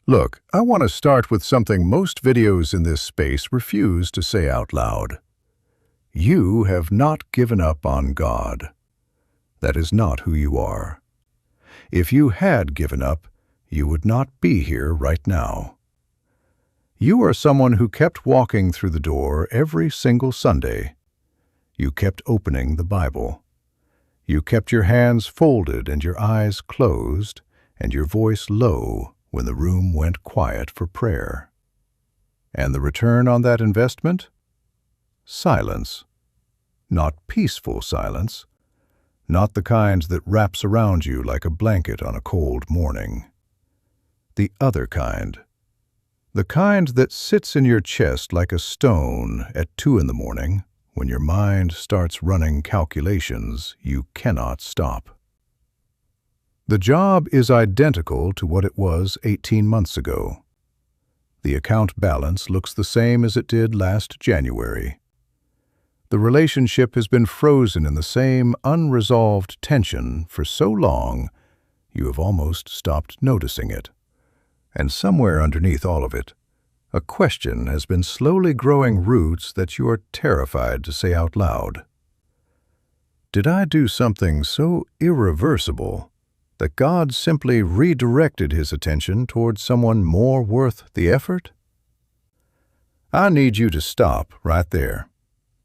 Look, I want to start with something most videos in this space refuse to say out loud. You have not given up on God. That is not who you are. If you had given up, you would not be here right now. You are someone who kept walking through the door every single Sunday. You kept opening the Bible. You kept your hands folded and your eyes closed and your voice low when the room went quiet for prayer. And the return on that investment? Silence. Not peaceful silence. Not the kind that wraps around you like a blanket on a cold morning. The other kind. The kind that sits in your chest like a stone at 2 a.m. when your mind starts running calculations you cannot stop. The job is identical to what it was 18 months ago. The account balance looks the same as it did last January. The relationship has been frozen in the same unresolved tension for so long you have almost stopped noticing it. And somewhere underneath all of it, a question has been slowly growing roots that you are terrified to say out loud. Did I do something so irreversible that God simply redirected his attention towards someone more worth the effort? I need you to stop right there.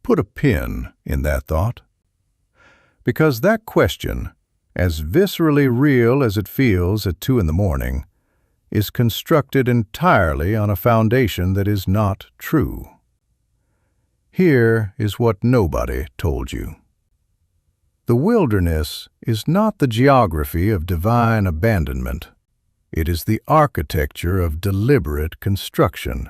Put a pin in that thought. Because that question, as viscerally real as it feels at 2 a.m, is constructed entirely on a foundation that is not true. Here is what nobody told you. The wilderness is not the geography of divine abandonment. It is the architecture of deliberate construction.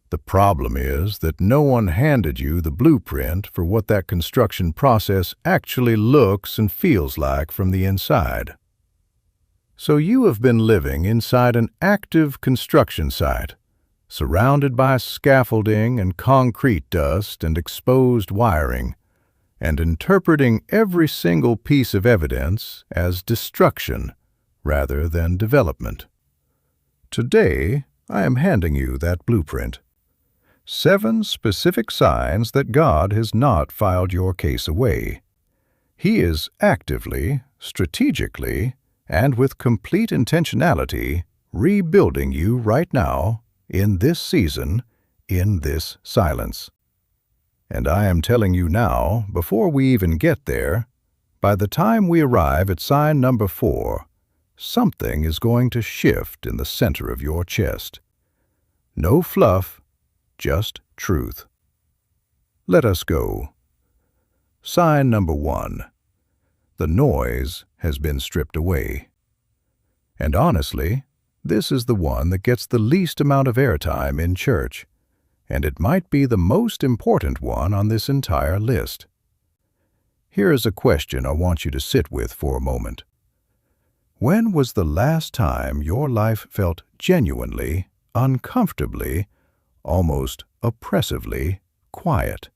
The problem is that no one handed you the blueprint for what that construction process actually looks and feels like from the inside. So you have been living inside an active construction site, surrounded by scaffolding and concrete dust and exposed wiring, and interpreting every single piece of evidence as destruction rather than development. Today, I am handing you that blueprint. 7 specific signs that God has not filed your case away. He is actively, strategically, and with complete intentionality, rebuilding you right now, in this season, in this silence. And I am telling you now, before we even get there, by the time we arrive at sign number 4, something is going to shift in the center of your chest. No fluff, just truth. Let us go. Sign number 1. The noise has been stripped away. And honestly, this is the one that gets the least amount of airtime in church, and it might be the most important one on this entire list. Here is a question I want you to sit with for a moment. When was the last time your life felt genuinely, uncomfortably, almost oppressively quiet?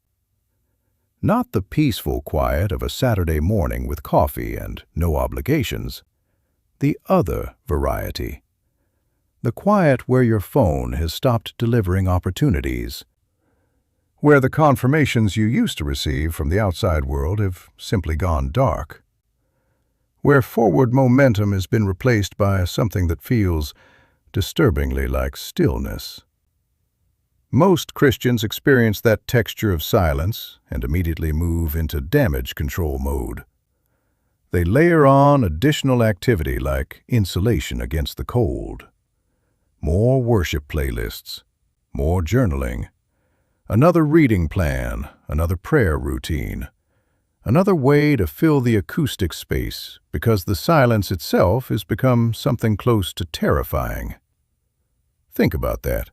Not the peaceful quiet of a Saturday morning with coffee and no obligations. The other variety. The quiet where your phone has stopped delivering opportunities. Where the confirmations you used to receive from the outside world have simply gone dark. Where forward momentum has been replaced by something that feels disturbingly like stillness. Most Christians experience that texture of silence and immediately move into damage control mode. They layer on additional activity like insulation against the cold. More worship playlists, more journaling, another reading plan, another prayer routine, another way to fill the acoustic space because the silence itself has become something close to terrifying. Think about that.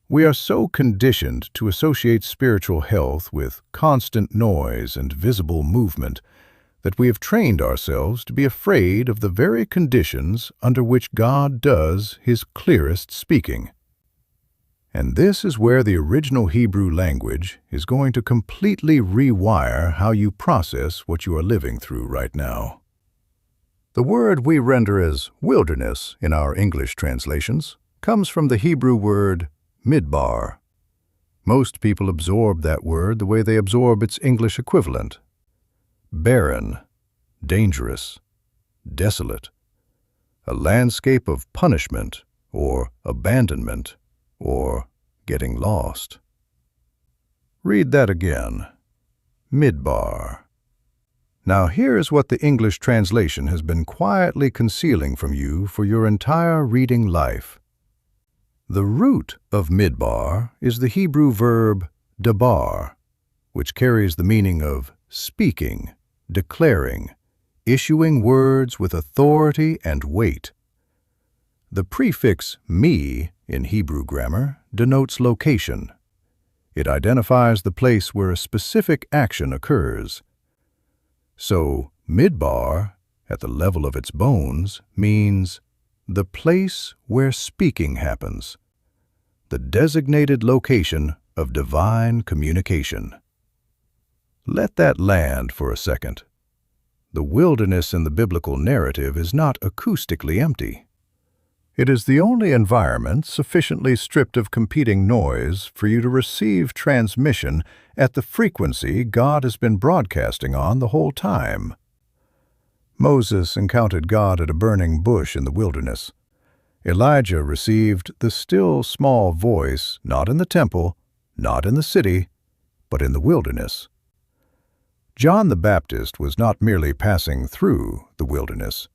We are so conditioned to associate spiritual health with constant noise and visible movement that we have trained ourselves to be afraid of the very conditions under which God does his clearest speaking. And this is where the original Hebrew language is going to completely rewire how you process what you are living through right now. The word we render as wilderness in our English translations comes from the Hebrew word midbar. Most people absorb that word the way they absorb its English equivalent. Barren, dangerous, desolate. A landscape of punishment or abandonment or getting lost. Read that again. Midbar. Now here's what the English translation has been quietly concealing from you for your entire reading life. The root of midbar is the Hebrew verb dabar, which carries the meaning of speaking, declaring, issuing words with authority and weight. The prefix me in Hebrew grammar denotes location. It identifies the place where a specific action occurs. So, midbar, at the level of its bones, means the place where speaking happens, the designated location of divine communication. Let that land for a second. The wilderness in the biblical narrative is not acoustically empty. It is the only environment sufficiently stripped of competing noise for you to receive transmission at the frequency God has been broadcasting on the whole time. Moses encountered God at a burning bush in the wilderness. Elijah received the still small voice not in the temple, not in the city, but in the wilderness. John the Baptist was not merely passing through the wilderness.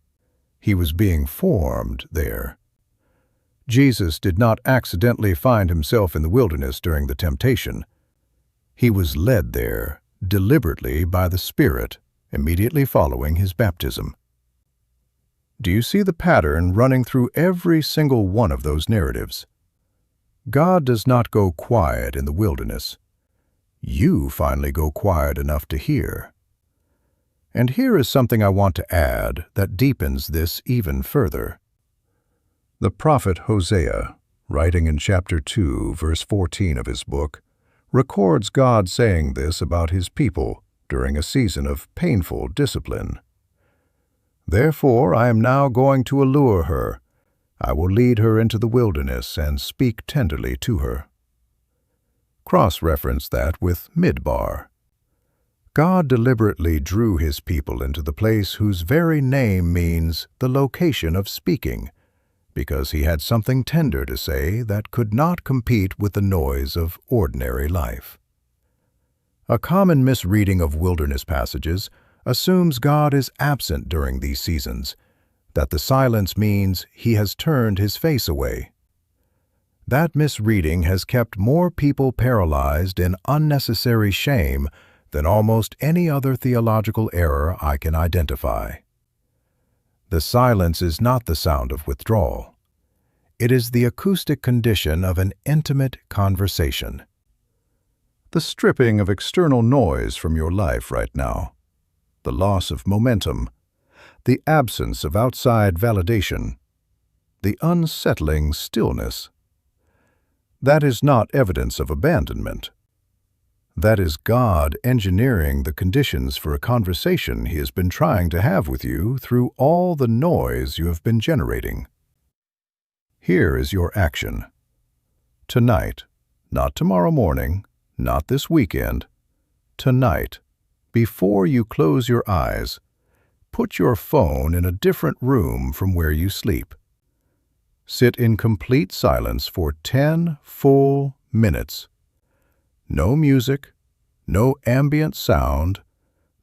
He was being formed there. Jesus did not accidentally find himself in the wilderness during the temptation. He was led there deliberately by the Spirit immediately following his baptism. Do you see the pattern running through every single one of those narratives? God does not go quiet in the wilderness. You finally go quiet enough to hear. And here is something I want to add that deepens this even further. The prophet Hosea, writing in chapter 2, verse 14 of his book, records God saying this about his people during a season of painful discipline. Therefore I am now going to allure her. I will lead her into the wilderness and speak tenderly to her. Cross-reference that with Midbar. God deliberately drew his people into the place whose very name means the location of speaking, because he had something tender to say that could not compete with the noise of ordinary life. A common misreading of wilderness passages assumes God is absent during these seasons, that the silence means he has turned his face away. That misreading has kept more people paralyzed in unnecessary shame than almost any other theological error I can identify. The silence is not the sound of withdrawal. It is the acoustic condition of an intimate conversation. The stripping of external noise from your life right now, the loss of momentum, the absence of outside validation, the unsettling stillness. That is not evidence of abandonment. That is God engineering the conditions for a conversation he has been trying to have with you through all the noise you have been generating. Here is your action. Tonight, not tomorrow morning, not this weekend, tonight, before you close your eyes, put your phone in a different room from where you sleep. Sit in complete silence for 10 full minutes. No music, no ambient sound,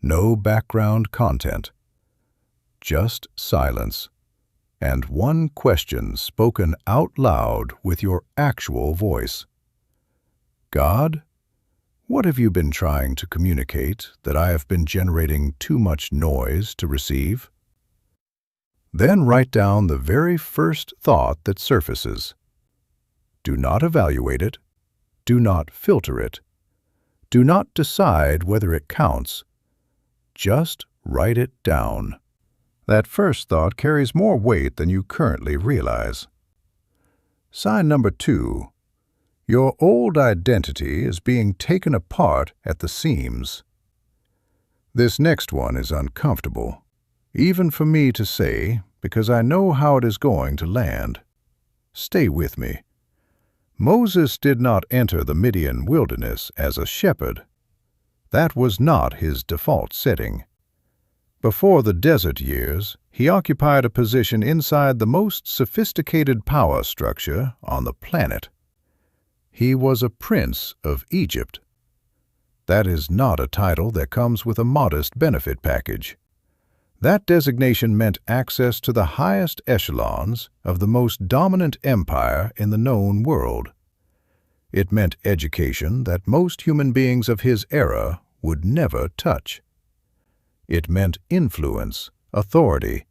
no background content. Just silence, and one question spoken out loud with your actual voice. God, what have you been trying to communicate that I have been generating too much noise to receive? Then write down the very first thought that surfaces. Do not evaluate it. Do not filter it. Do not decide whether it counts. Just write it down. That first thought carries more weight than you currently realize. Sign number 2. Your old identity is being taken apart at the seams. This next one is uncomfortable. even for me to say, because I know how it is going to land. Stay with me. Moses did not enter the Midian wilderness as a shepherd. That was not his default setting. Before the desert years, he occupied a position inside the most sophisticated power structure on the planet. He was a prince of Egypt. That is not a title that comes with a modest benefit package. That designation meant access to the highest echelons of the most dominant empire in the known world. It meant education that most human beings of his era would never touch. It meant influence, authority,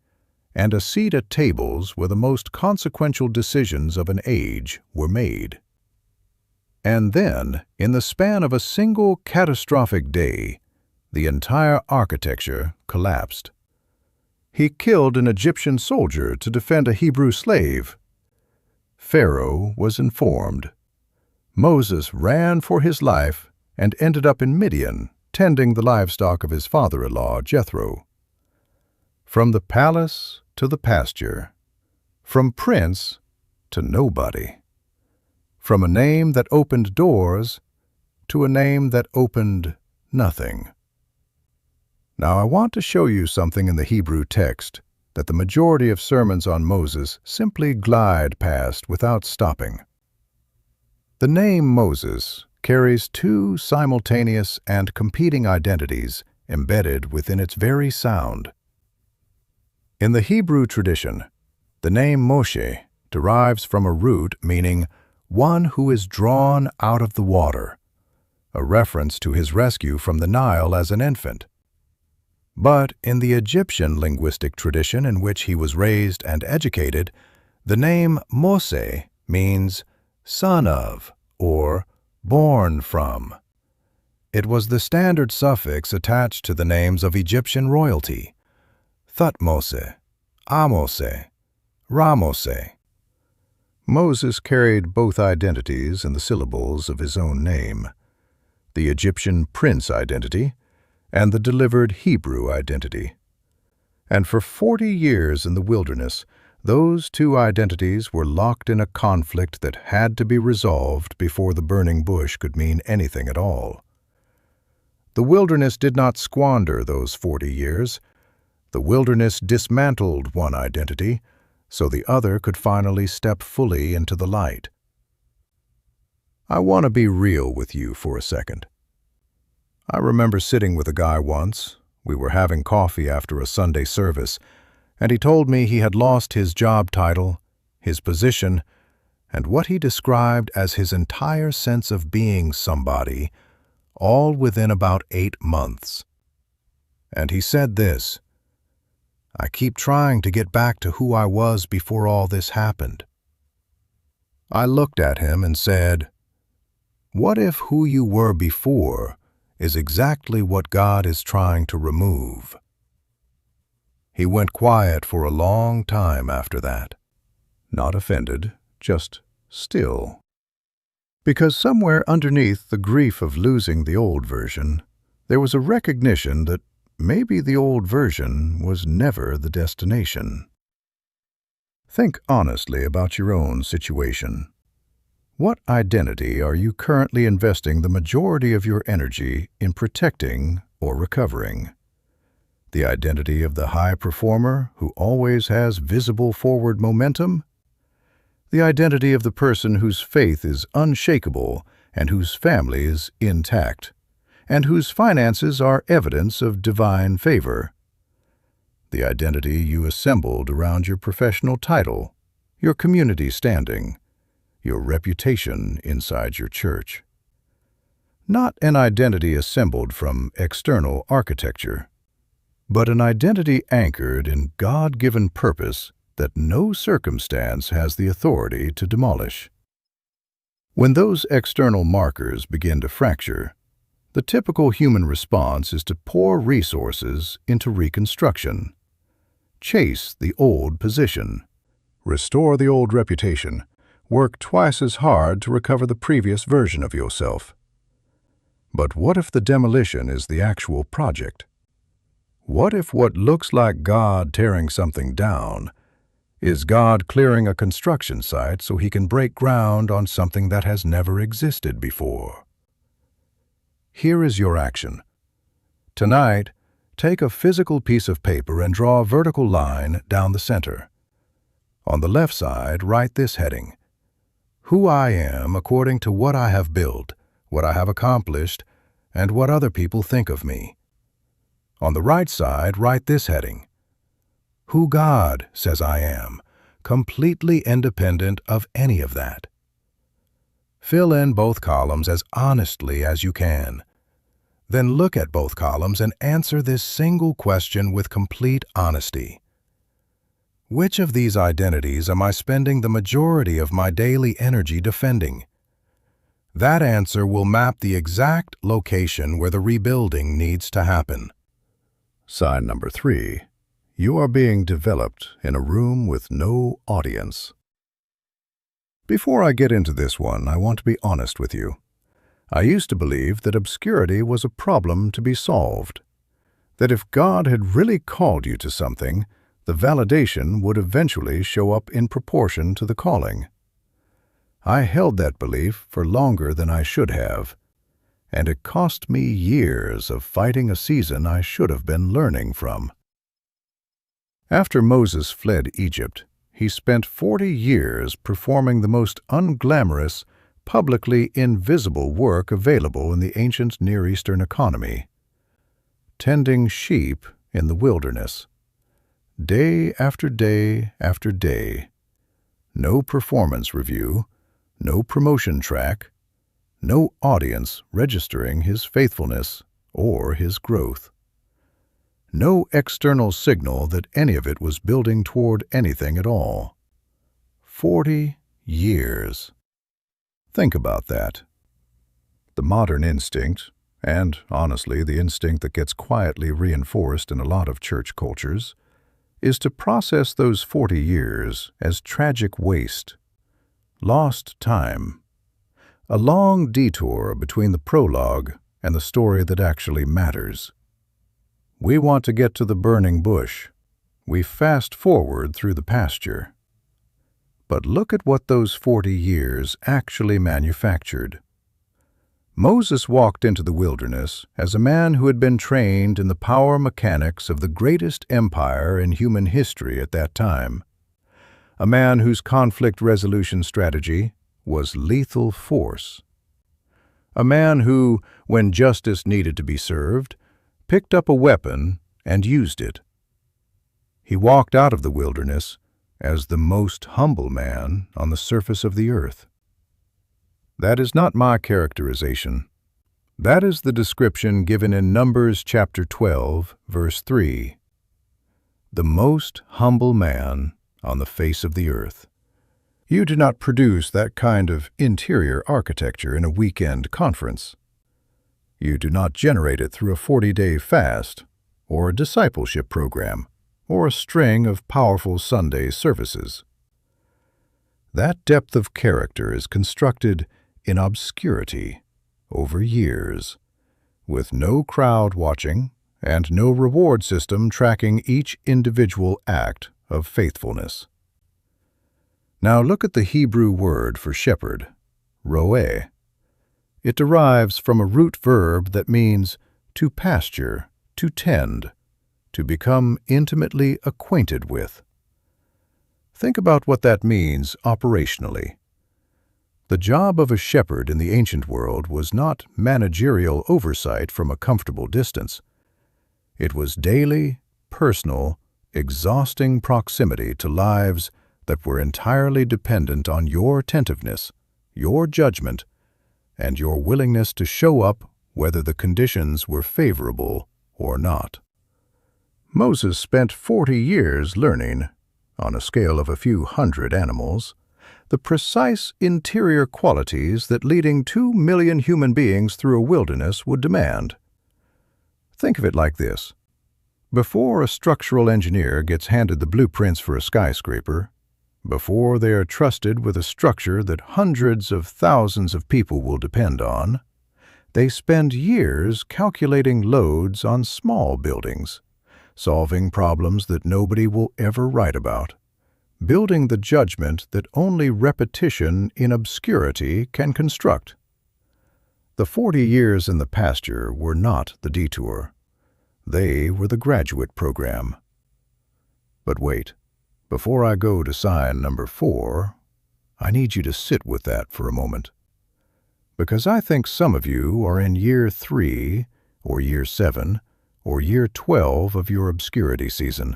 and a seat at tables where the most consequential decisions of an age were made. And then, in the span of a single catastrophic day, the entire architecture collapsed. He killed an Egyptian soldier to defend a Hebrew slave. Pharaoh was informed. Moses ran for his life and ended up in Midian, tending the livestock of his father-in-law, Jethro. From the palace to the pasture, from prince to nobody, from a name that opened doors to a name that opened nothing. Now I want to show you something in the Hebrew text that the majority of sermons on Moses simply glide past without stopping. The name Moses carries two simultaneous and competing identities embedded within its very sound. In the Hebrew tradition, the name Moshe derives from a root meaning one who is drawn out of the water, a reference to his rescue from the Nile as an infant. But in the Egyptian linguistic tradition in which he was raised and educated, the name Mose means son of or born from. It was the standard suffix attached to the names of Egyptian royalty: Thutmose, Amose, Ramose. Moses carried both identities in the syllables of his own name, the Egyptian prince identity and the delivered Hebrew identity. And for 40 years in the wilderness, those two identities were locked in a conflict that had to be resolved before the burning bush could mean anything at all. The wilderness did not squander those 40 years. The wilderness dismantled one identity so the other could finally step fully into the light. I want to be real with you for a second. I remember sitting with a guy once. We were having coffee after a Sunday service, and he told me he had lost his job title, his position, and what he described as his entire sense of being somebody, all within about 8 months. And he said this: "I keep trying to get back to who I was before all this happened." I looked at him and said, "What if who you were before is exactly what God is trying to remove?" He went quiet for a long time after that. Not offended, just still. Because somewhere underneath the grief of losing the old version, there was a recognition that maybe the old version was never the destination. Think honestly about your own situation. What identity are you currently investing the majority of your energy in protecting or recovering? The identity of the high performer who always has visible forward momentum? The identity of the person whose faith is unshakable and whose family is intact, and whose finances are evidence of divine favor? The identity you assembled around your professional title, your community standing, your reputation inside your church? Not an identity assembled from external architecture, but an identity anchored in God-given purpose that no circumstance has the authority to demolish. When those external markers begin to fracture, the typical human response is to pour resources into reconstruction. Chase the old position. Restore the old reputation. Work twice as hard to recover the previous version of yourself. But what if the demolition is the actual project? What if what looks like God tearing something down is God clearing a construction site so he can break ground on something that has never existed before? Here is your action. Tonight, take a physical piece of paper and draw a vertical line down the center. On the left side, write this heading: Who I am according to what I have built, what I have accomplished, and what other people think of me. On the right side, write this heading: Who God says I am, completely independent of any of that. Fill in both columns as honestly as you can. Then look at both columns and answer this single question with complete honesty. Which of these identities am I spending the majority of my daily energy defending? That answer will map the exact location where the rebuilding needs to happen. Sign number 3. You are being developed in a room with no audience. Before I get into this one, I want to be honest with you. I used to believe that obscurity was a problem to be solved. That if God had really called you to something, the validation would eventually show up in proportion to the calling. I held that belief for longer than I should have, and it cost me years of fighting a season I should have been learning from. After Moses fled Egypt, he spent 40 years performing the most unglamorous, publicly invisible work available in the ancient Near Eastern economy: tending sheep in the wilderness. Day after day after day. No performance review, no promotion track, no audience registering his faithfulness or his growth. No external signal that any of it was building toward anything at all. 40 years. Think about that. The modern instinct, and honestly the instinct that gets quietly reinforced in a lot of church cultures, is to process those 40 years as tragic waste, lost time, a long detour between the prologue and the story that actually matters. We want to get to the burning bush. We fast forward through the pasture. But look at what those 40 years actually manufactured. Moses walked into the wilderness as a man who had been trained in the power mechanics of the greatest empire in human history at that time. A man whose conflict resolution strategy was lethal force. A man who, when justice needed to be served, picked up a weapon and used it. He walked out of the wilderness as the most humble man on the surface of the earth. That is not my characterization. That is the description given in Numbers chapter 12, verse 3. The most humble man on the face of the earth. You do not produce that kind of interior architecture in a weekend conference. You do not generate it through a 40-day fast, or a discipleship program, or a string of powerful Sunday services. That depth of character is constructed in obscurity over years, with no crowd watching and no reward system tracking each individual act of faithfulness. Now look at the Hebrew word for shepherd, roeh. It derives from a root verb that means to pasture, to tend, to become intimately acquainted with. Think about what that means operationally. The job of a shepherd in the ancient world was not managerial oversight from a comfortable distance. It was daily, personal, exhausting proximity to lives that were entirely dependent on your attentiveness, your judgment, and your willingness to show up whether the conditions were favorable or not. Moses spent 40 years learning, on a scale of a few hundred animals, the precise interior qualities that leading 2 million human beings through a wilderness would demand. Think of it like this. Before a structural engineer gets handed the blueprints for a skyscraper, before they are trusted with a structure that hundreds of thousands of people will depend on, they spend years calculating loads on small buildings, solving problems that nobody will ever write about, building the judgment that only repetition in obscurity can construct. The 40 years in the pasture were not the detour. They were the graduate program. But wait, before I go to sign number 4, I need you to sit with that for a moment. Because I think some of you are in year 3, or year 7, or year 12 of your obscurity season,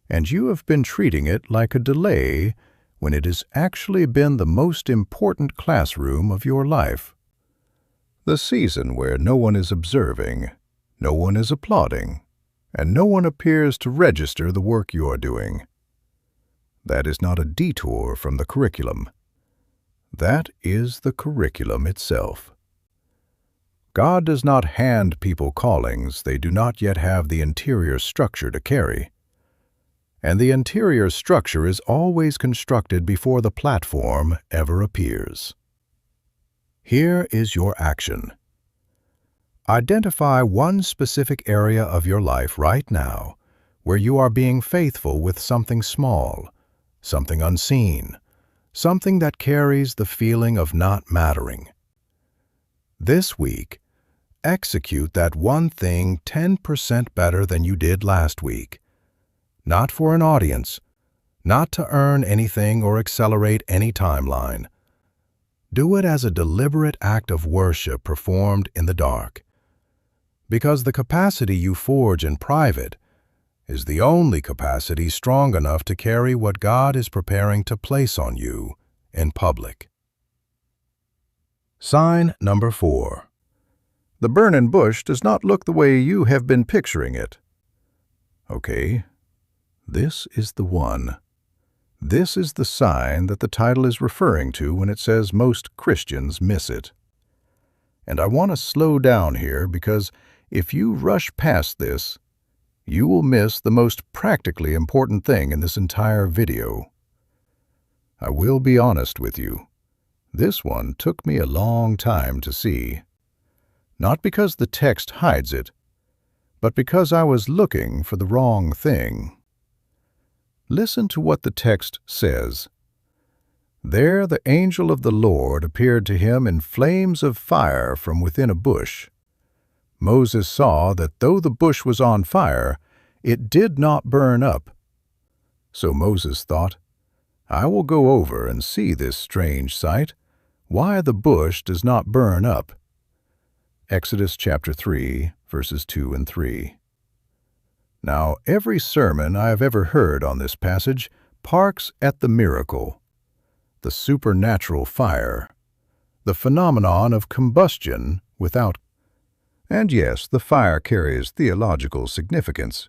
and you have been treating it like a delay when it has actually been the most important classroom of your life. The season where no one is observing, no one is applauding, and no one appears to register the work you are doing. That is not a detour from the curriculum. That is the curriculum itself. God does not hand people callings they do not yet have the interior structure to carry. And the interior structure is always constructed before the platform ever appears. Here is your action. Identify one specific area of your life right now where you are being faithful with something small, something unseen, something that carries the feeling of not mattering. This week, execute that one thing 10% better than you did last week. Not for an audience, not to earn anything or accelerate any timeline. Do it as a deliberate act of worship performed in the dark. Because the capacity you forge in private is the only capacity strong enough to carry what God is preparing to place on you in public. Sign number 4. The burning bush does not look the way you have been picturing it. Okay, this is the one. This is the sign that the title is referring to when it says most Christians miss it. And I want to slow down here because if you rush past this, you will miss the most practically important thing in this entire video. I will be honest with you. This one took me a long time to see. Not because the text hides it, but because I was looking for the wrong thing. Listen to what the text says. There the angel of the Lord appeared to him in flames of fire from within a bush. Moses saw that though the bush was on fire, it did not burn up. So Moses thought, I will go over and see this strange sight, why the bush does not burn up. Exodus chapter 3, verses 2 and 3. Now, every sermon I have ever heard on this passage parks at the miracle, the supernatural fire, the phenomenon of combustion without. And yes, the fire carries theological significance.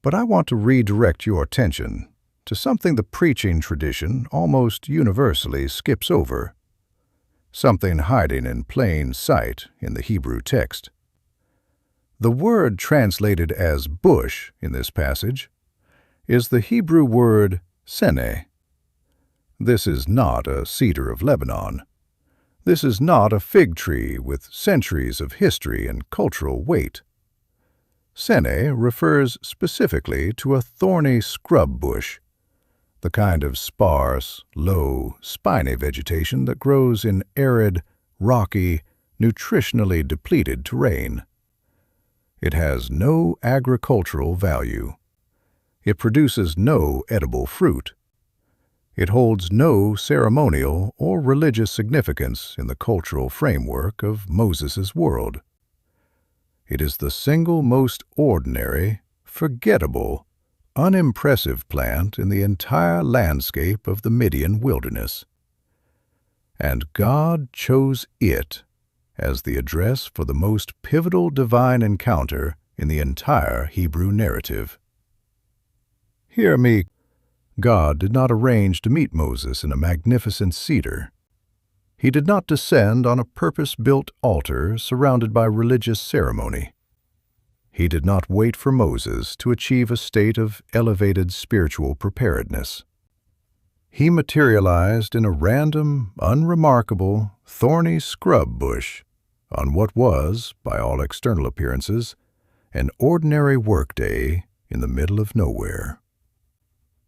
But I want to redirect your attention to something the preaching tradition almost universally skips over, something hiding in plain sight in the Hebrew text. The word translated as bush in this passage is the Hebrew word sene. This is not a cedar of Lebanon. This is not a fig tree with centuries of history and cultural weight. Sene refers specifically to a thorny scrub bush, the kind of sparse, low, spiny vegetation that grows in arid, rocky, nutritionally depleted terrain. It has no agricultural value. It produces no edible fruit. It holds no ceremonial or religious significance in the cultural framework of Moses' world. It is the single most ordinary, forgettable, unimpressive plant in the entire landscape of the Midian wilderness. And God chose it as the address for the most pivotal divine encounter in the entire Hebrew narrative. Hear me. God did not arrange to meet Moses in a magnificent cedar. He did not descend on a purpose-built altar surrounded by religious ceremony. He did not wait for Moses to achieve a state of elevated spiritual preparedness. He materialized in a random, unremarkable, thorny scrub bush on what was, by all external appearances, an ordinary workday in the middle of nowhere.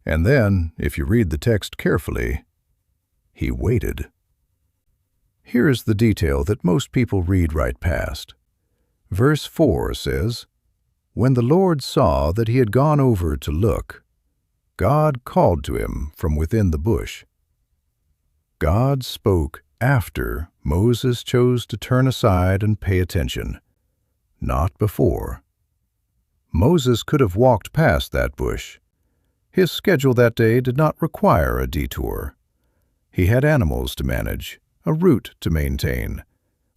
And then, if you read the text carefully, he waited. Here is the detail that most people read right past. Verse 4 says, "When the Lord saw that he had gone over to look, God called to him from within the bush." God spoke after Moses chose to turn aside and pay attention, not before. Moses could have walked past that bush. His schedule that day did not require a detour. He had animals to manage, a route to maintain,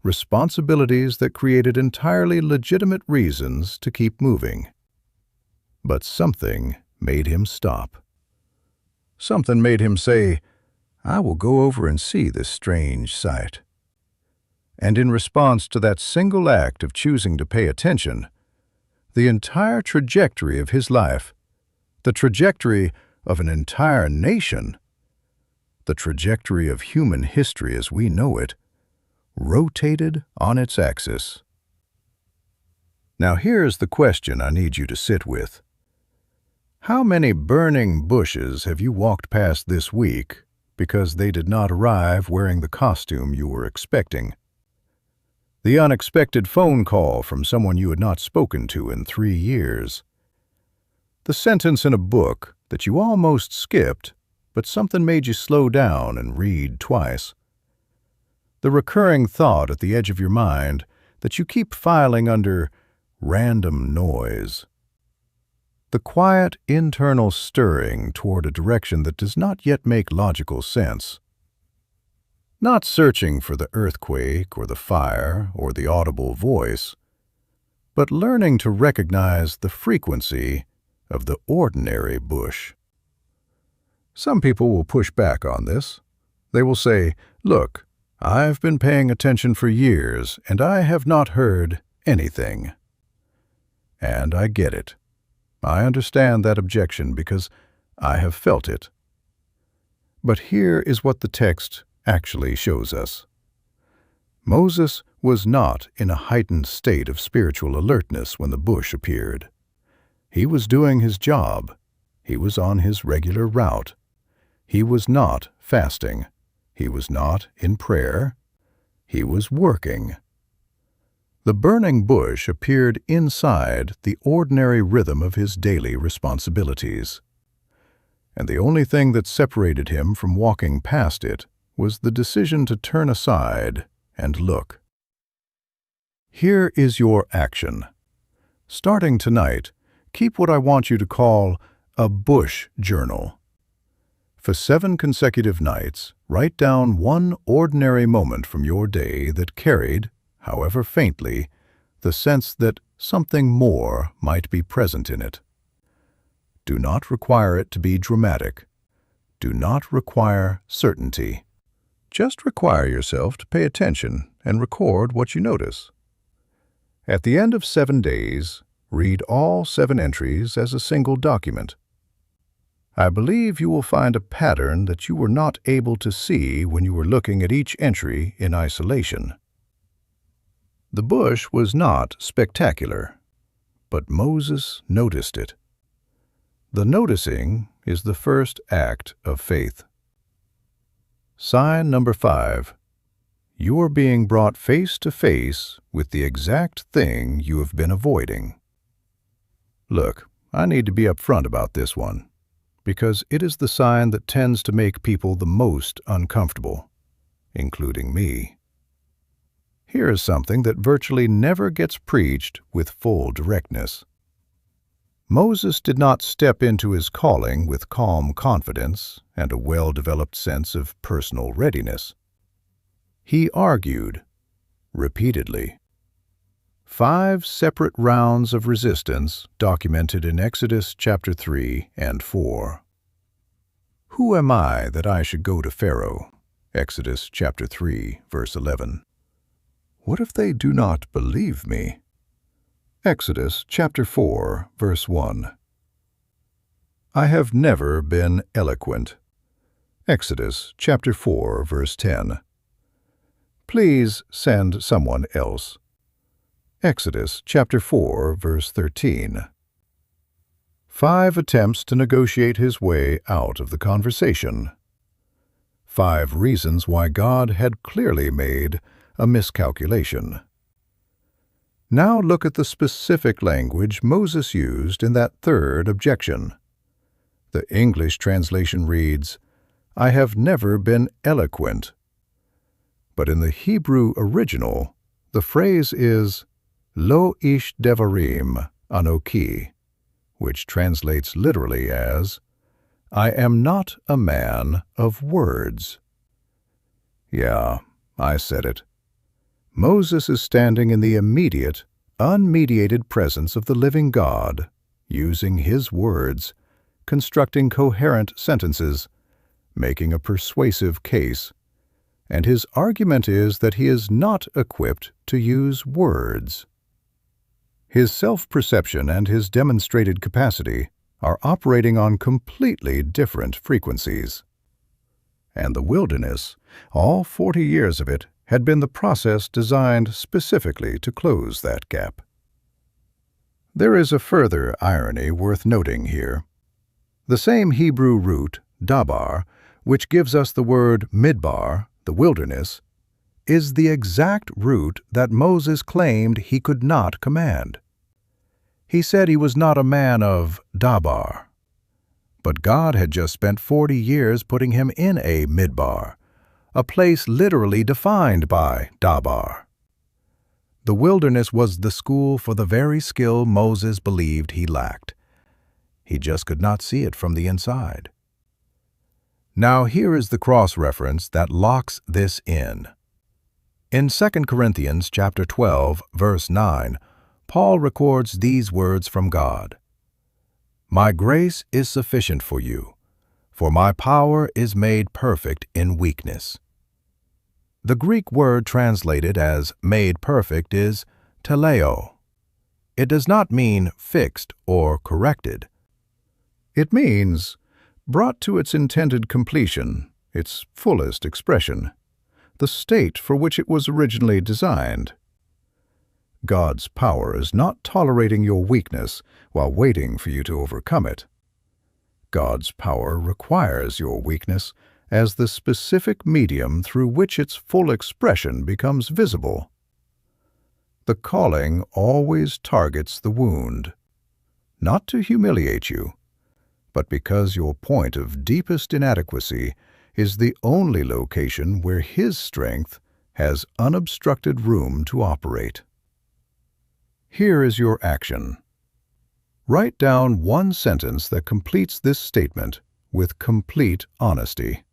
responsibilities that created entirely legitimate reasons to keep moving. But something made him stop. Something made him say, "I will go over and see this strange sight." And in response to that single act of choosing to pay attention, the entire trajectory of his life, the trajectory of an entire nation, the trajectory of human history as we know it, rotated on its axis. Now here's the question I need you to sit with. How many burning bushes have you walked past this week because they did not arrive wearing the costume you were expecting? The unexpected phone call from someone you had not spoken to in 3 years. The sentence in a book that you almost skipped, but something made you slow down and read twice. The recurring thought at the edge of your mind that you keep filing under random noise. The quiet internal stirring toward a direction that does not yet make logical sense. Not searching for the earthquake or the fire or the audible voice, but learning to recognize the frequency of the ordinary bush. Some people will push back on this. They will say, "Look, I've been paying attention for years and I have not heard anything." And I get it. I understand that objection because I have felt it. But here is what the text actually shows us. Moses was not in a heightened state of spiritual alertness when the bush appeared. He was doing his job. He was on his regular route. He was not fasting. He was not in prayer. He was working. The burning bush appeared inside the ordinary rhythm of his daily responsibilities. And the only thing that separated him from walking past it was the decision to turn aside and look. Here is your action. Starting tonight, keep what I want you to call a bush journal. For 7 consecutive nights, write down one ordinary moment from your day that carried, however faintly, the sense that something more might be present in it. Do not require it to be dramatic. Do not require certainty. Just require yourself to pay attention and record what you notice. At the end of 7 days, read all 7 entries as a single document. I believe you will find a pattern that you were not able to see when you were looking at each entry in isolation. The bush was not spectacular, but Moses noticed it. The noticing is the first act of faith. Sign number 5. You are being brought face to face with the exact thing you have been avoiding. Look, I need to be upfront about this one, because it is the sign that tends to make people the most uncomfortable, including me. Here is something that virtually never gets preached with full directness. Moses did not step into his calling with calm confidence and a well-developed sense of personal readiness. He argued, repeatedly. 5 separate rounds of resistance documented in Exodus chapter 3 and 4. Who am I that I should go to Pharaoh? Exodus chapter 3, verse 11. What if they do not believe me? Exodus chapter 4, verse 1. I have never been eloquent. Exodus chapter 4, verse 10. Please send someone else. Exodus chapter 4, verse 13. 5 attempts to negotiate his way out of the conversation. 5 reasons why God had clearly made a miscalculation. Now look at the specific language Moses used in that third objection. The English translation reads, "I have never been eloquent." But in the Hebrew original, the phrase is, "Lo ish devarim anoki," which translates literally as, "I am not a man of words." Yeah, I said it. Moses is standing in the immediate, unmediated presence of the living God, using his words, constructing coherent sentences, making a persuasive case, and his argument is that he is not equipped to use words. His self-perception and his demonstrated capacity are operating on completely different frequencies. And the wilderness, all 40 years of it, had been the process designed specifically to close that gap. There is a further irony worth noting here. The same Hebrew root, dabar, which gives us the word midbar, the wilderness, is the exact root that Moses claimed he could not command. He said he was not a man of dabar. But God had just spent 40 years putting him in a midbar, a place literally defined by dabar. The wilderness was the school for the very skill Moses believed he lacked. He just could not see it from the inside. Now here is the cross-reference that locks this in. In 2 Corinthians chapter 12, verse 9, Paul records these words from God. "My grace is sufficient for you, for my power is made perfect in weakness." The Greek word translated as made perfect is teleo. It does not mean fixed or corrected. It means brought to its intended completion, its fullest expression, the state for which it was originally designed. God's power is not tolerating your weakness while waiting for you to overcome it. God's power requires your weakness as the specific medium through which its full expression becomes visible. The calling always targets the wound, not to humiliate you, but because your point of deepest inadequacy is the only location where His strength has unobstructed room to operate. Here is your action. Write down one sentence that completes this statement with complete honesty.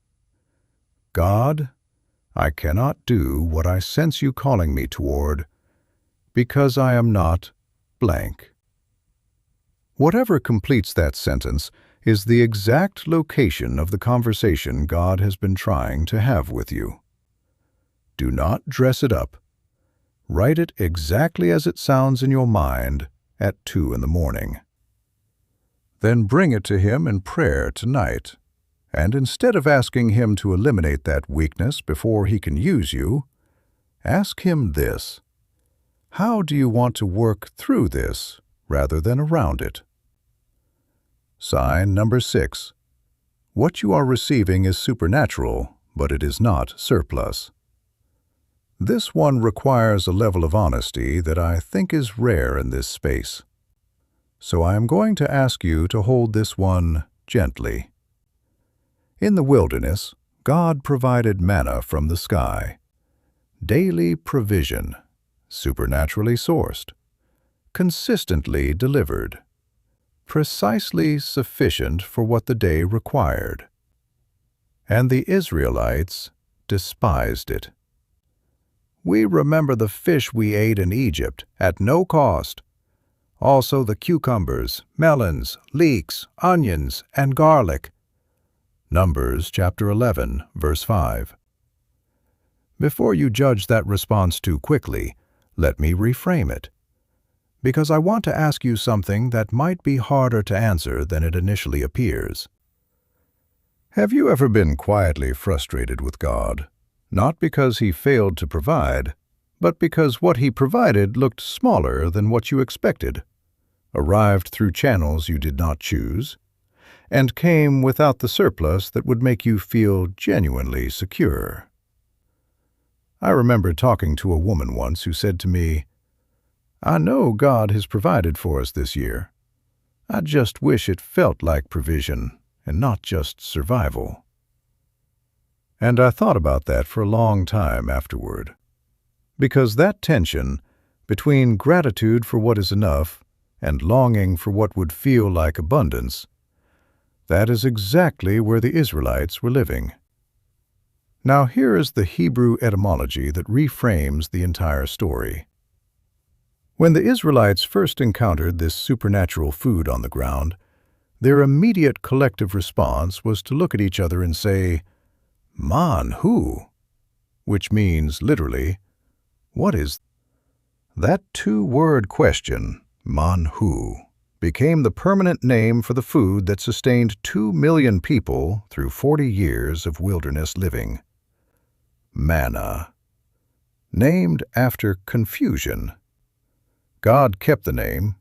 God, I cannot do what I sense you calling me toward because I am not blank. Whatever completes that sentence is the exact location of the conversation God has been trying to have with you. Do not dress it up. Write it exactly as it sounds in your mind at 2 a.m. Then bring it to Him in prayer tonight, and instead of asking Him to eliminate that weakness before He can use you, ask Him this: how do you want to work through this rather than around it? Sign number 6. What you are receiving is supernatural, but it is not surplus. This one requires a level of honesty that I think is rare in this space. So I am going to ask you to hold this one gently. In the wilderness, God provided manna from the sky. Daily provision, supernaturally sourced, consistently delivered, precisely sufficient for what the day required. And the Israelites despised it. We remember the fish we ate in Egypt at no cost. Also the cucumbers, melons, leeks, onions, and garlic. Numbers chapter 11, verse 5. Before you judge that response too quickly, let me reframe it, because I want to ask you something that might be harder to answer than it initially appears. Have you ever been quietly frustrated with God, not because He failed to provide, but because what he provided looked smaller than what you expected, arrived through channels you did not choose, and came without the surplus that would make you feel genuinely secure. I remember talking to a woman once who said to me, "I know God has provided for us this year. I just wish it felt like provision and not just survival." And I thought about that for a long time afterward, because that tension between gratitude for what is enough and longing for what would feel like abundance, that is exactly where the Israelites were living. Now here is the Hebrew etymology that reframes the entire story. When the Israelites first encountered this supernatural food on the ground, their immediate collective response was to look at each other and say, "Man hu?" which means, literally, "What is?" That two-word question, man hu, became the permanent name for the food that sustained 2 million people through 40 years of wilderness living. Manna. Named after confusion. God kept the name.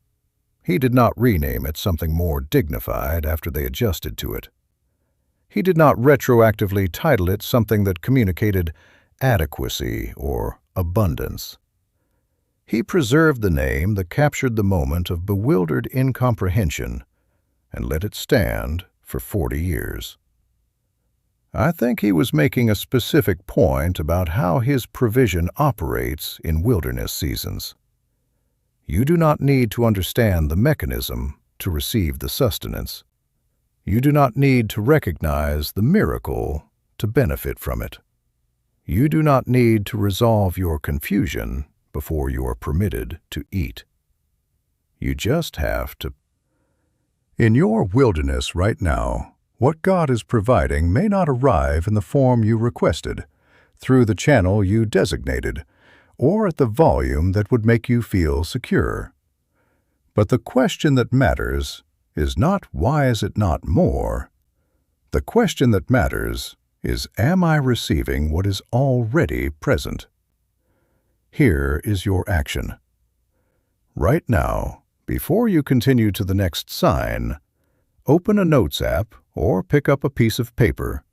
He did not rename it something more dignified after they adjusted to it. He did not retroactively title it something that communicated adequacy or abundance. He preserved the name that captured the moment of bewildered incomprehension and let it stand for 40 years. I think he was making a specific point about how his provision operates in wilderness seasons. You do not need to understand the mechanism to receive the sustenance. You do not need to recognize the miracle to benefit from it. You do not need to resolve your confusion before you are permitted to eat. You just have to. In your wilderness right now, what God is providing may not arrive in the form you requested, through the channel you designated, or at the volume that would make you feel secure. But the question that matters is not why is it not more. The question that matters is, am I receiving what is already present? Here is your action. Right now, before you continue to the next sign, open a Notes app or pick up a piece of paper.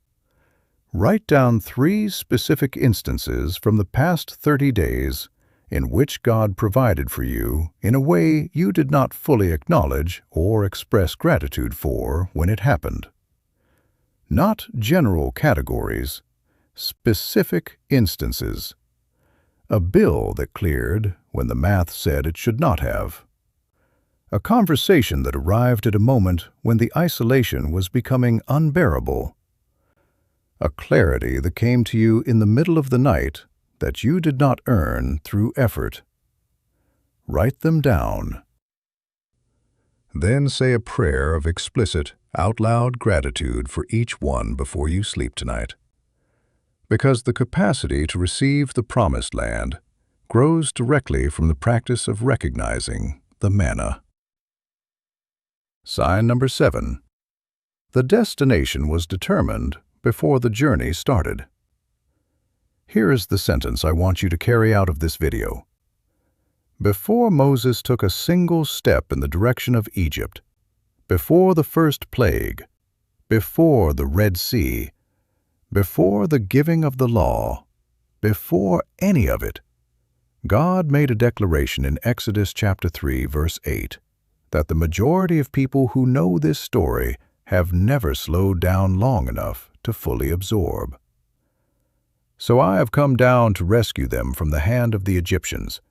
Write down 3 specific instances from the past 30 days in which God provided for you in a way you did not fully acknowledge or express gratitude for when it happened. Not general categories, specific instances. A bill that cleared when the math said it should not have. A conversation that arrived at a moment when the isolation was becoming unbearable. A clarity that came to you in the middle of the night that you did not earn through effort. Write them down. Then say a prayer of explicit, out-loud gratitude for each one before you sleep tonight. Because the capacity to receive the promised land grows directly from the practice of recognizing the manna. Sign number 7. The destination was determined before the journey started. Here is the sentence I want you to carry out of this video. Before Moses took a single step in the direction of Egypt, before the first plague, before the Red Sea, before the giving of the law, before any of it, God made a declaration in Exodus chapter 3, verse 8, that the majority of people who know this story have never slowed down long enough to fully absorb. So I have come down to rescue them from the hand of the Egyptians,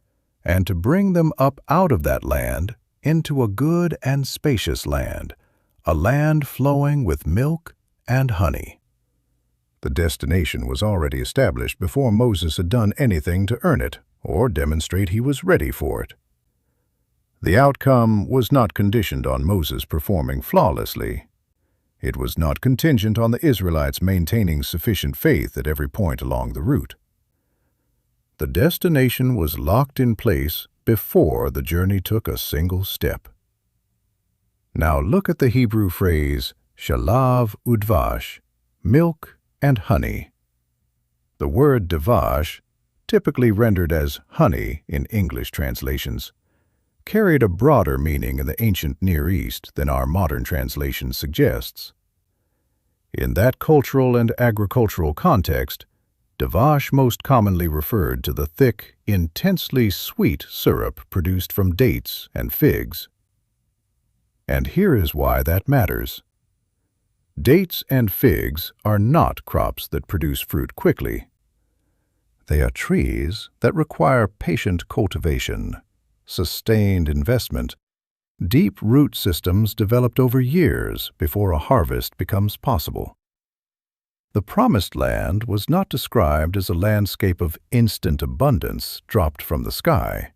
and to bring them up out of that land into a good and spacious land, a land flowing with milk and honey. The destination was already established before Moses had done anything to earn it or demonstrate he was ready for it. The outcome was not conditioned on Moses performing flawlessly. It was not contingent on the Israelites maintaining sufficient faith at every point along the route. The destination was locked in place before the journey took a single step. Now look at the Hebrew phrase, shalav udvash, milk and honey. The word davash typically rendered as honey in English translations, carried a broader meaning in the ancient Near East than our modern translation suggests. In that cultural and agricultural context, Davash most commonly referred to the thick, intensely sweet syrup produced from dates and figs. And here is why that matters. Dates and figs are not crops that produce fruit quickly. They are trees that require patient cultivation, sustained investment, deep root systems developed over years before a harvest becomes possible. The Promised Land was not described as a landscape of instant abundance dropped from the sky.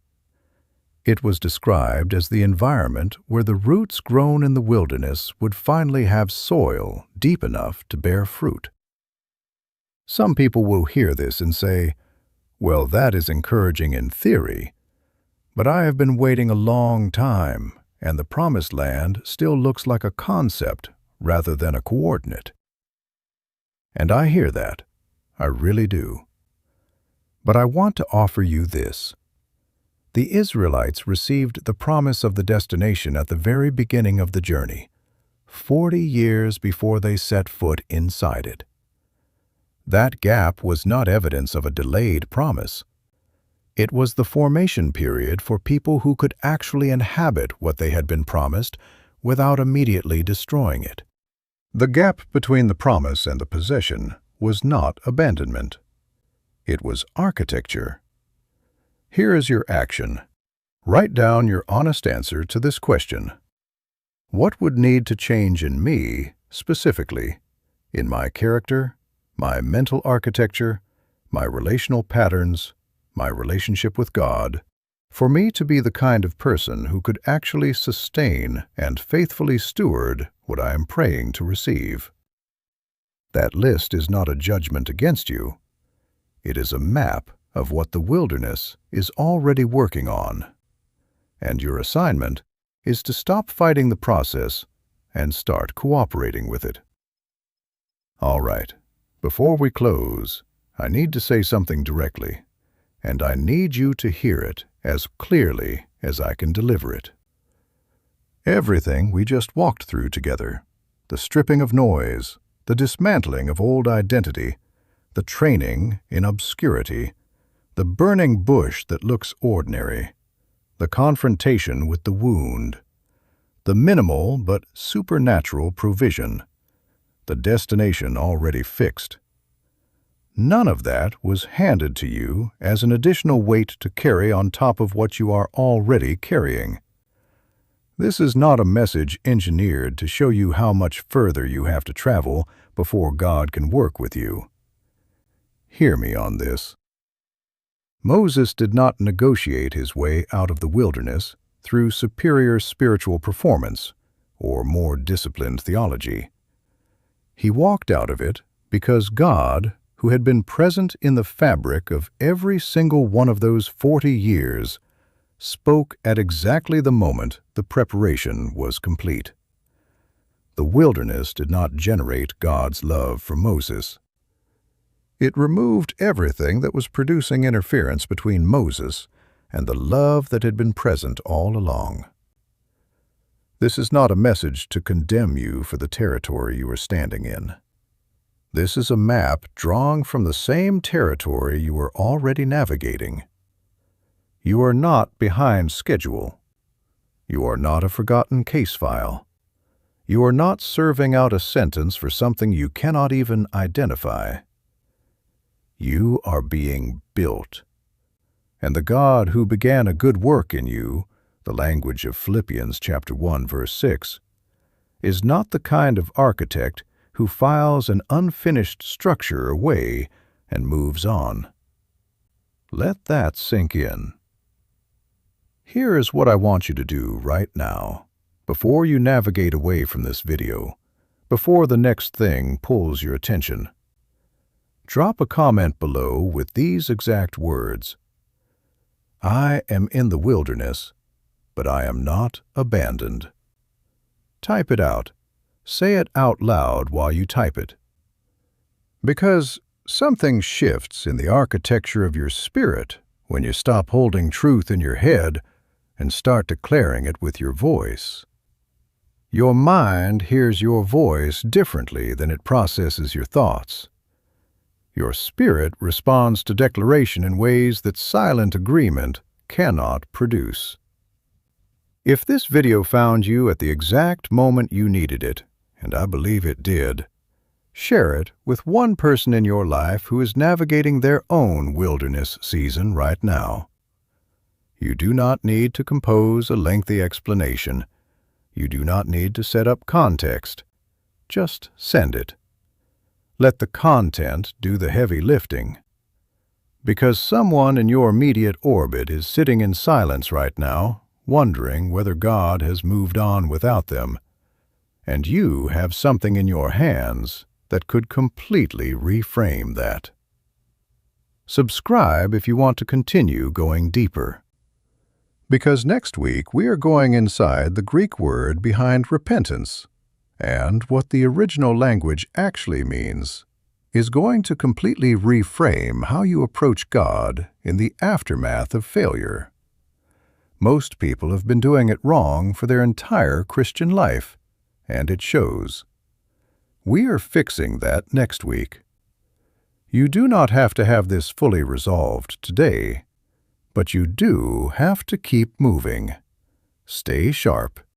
It was described as the environment where the roots grown in the wilderness would finally have soil deep enough to bear fruit. Some people will hear this and say, "Well, that is encouraging in theory, but I have been waiting a long time, and the Promised Land still looks like a concept rather than a coordinate." And I hear that. I really do. But I want to offer you this. The Israelites received the promise of the destination at the very beginning of the journey, 40 years before they set foot inside it. That gap was not evidence of a delayed promise. It was the formation period for people who could actually inhabit what they had been promised without immediately destroying it. The gap between the promise and the possession was not abandonment. It was architecture. Here is your action. Write down your honest answer to this question. What would need to change in me, specifically, in my character, my mental architecture, my relational patterns, my relationship with God, for me to be the kind of person who could actually sustain and faithfully steward what I am praying to receive? That list is not a judgment against you. It is a map of what the wilderness is already working on. And your assignment is to stop fighting the process and start cooperating with it. All right, before we close, I need to say something directly, and I need you to hear it as clearly as I can deliver it. Everything we just walked through together, the stripping of noise, the dismantling of old identity, the training in obscurity, the burning bush that looks ordinary, the confrontation with the wound, the minimal but supernatural provision, the destination already fixed. None of that was handed to you as an additional weight to carry on top of what you are already carrying. This is not a message engineered to show you how much further you have to travel before God can work with you. Hear me on this. Moses did not negotiate his way out of the wilderness through superior spiritual performance or more disciplined theology. He walked out of it because God, who had been present in the fabric of every single one of those 40 years, spoke at exactly the moment the preparation was complete. The wilderness did not generate God's love for Moses. It removed everything that was producing interference between Moses and the love that had been present all along. This is not a message to condemn you for the territory you are standing in. This is a map drawn from the same territory you are already navigating. You are not behind schedule. You are not a forgotten case file. You are not serving out a sentence for something you cannot even identify. You are being built. And the God who began a good work in you, the language of Philippians chapter 1, verse 6, is not the kind of architect who files an unfinished structure away and moves on. Let that sink in. Here is what I want you to do right now, before you navigate away from this video, before the next thing pulls your attention. Drop a comment below with these exact words: I am in the wilderness, but I am not abandoned. Type it out. Say it out loud while you type it. Because Something shifts in the architecture of your spirit when you stop holding truth in your head and start declaring it with your voice. Your mind hears your voice differently than it processes your thoughts. Your spirit responds to declaration in ways that silent agreement cannot produce. If this video found you at the exact moment you needed it, and I believe it did, share it with one person in your life who is navigating their own wilderness season right now. You do not need to compose a lengthy explanation. You do not need to set up context. Just send it. Let the content do the heavy lifting. Because someone in your immediate orbit is sitting in silence right now, wondering whether God has moved on without them, and you have something in your hands that could completely reframe that. Subscribe if you want to continue going deeper. Because next week we are going inside the Greek word behind repentance, and what the original language actually means is going to completely reframe how you approach God in the aftermath of failure. Most people have been doing it wrong for their entire Christian life, and it shows. We are fixing that next week. You do not have to have this fully resolved today, but you do have to keep moving. Stay sharp